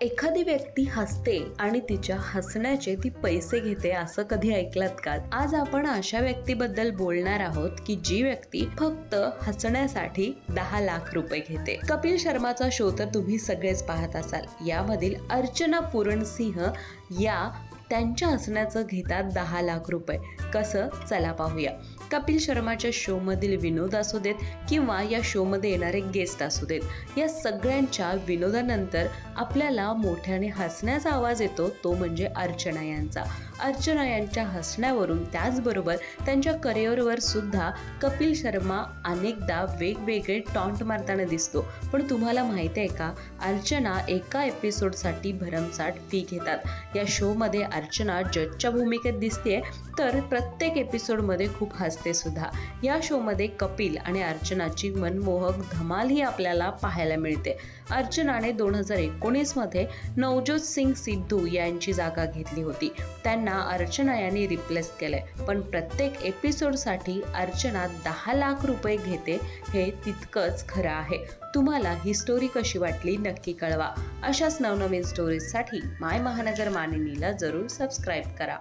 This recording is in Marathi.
एखादी व्यक्ती हसते आणि तिच्या हसण्याचे ती पैसे घेते असं कधी ऐकलात का? आज आपण अशा व्यक्तीबद्दल बोलणार आहोत की जी व्यक्ती फक्त हसण्यासाठी 10 लाख रुपये घेते. कपिल शर्माचा शो तर तुम्ही सगळेच पाहत असाल. यामधील अर्चना पूरणसिंह या त्यांच्या हसण्याचं घेतात 10 लाख रुपये. कसं? चला पाहूया. कपिल शर्माच्या शो मधील विनोद असू देत किंवा या शो मध्ये येणारे गेस्ट असू देत, या सगळ्यांच्या विनोदानंतर आपल्याला मोठ्याने हसण्याचा आवाज येतो, तो म्हणजे अर्चना यांचा. अर्चना यांच्या हसण्यावरून त्याचबरोबर त्यांच्या करिअरवर सुद्धा कपिल शर्मा अनेकदा वेगवेगळे टॉन्ट मारताना दिसतो. पण तुम्हाला माहिती आहे का, अर्चना एका एपिसोडसाठी भरमसाठ फी घेतात. या शो मध्ये अर्चना जजच्या भूमिकेत दिसते, तर प्रत्येक एपिसोडमध्ये खूप हसते सुद्धा. या शो मध्ये कपिल आणि अर्चनाची मनमोहक धमाल ही आपल्याला पाहायला मिळते. अर्चनाने 2019 मध्ये नवजोत सिंग सिद्धू यांची जागा घेतली होती. त्यांना अर्चना यांनी रिप्लेस केलंय. पण प्रत्येक एपिसोडसाठी अर्चना 10 लाख रुपये घेते, हे तितकंच खरं आहे. तुम्हाला ही स्टोरी कशी वाटली नक्की कळवा. अशाच नवनवीन स्टोरीजसाठी माय महानगर मानिनीला जरूर सबस्क्राईब करा.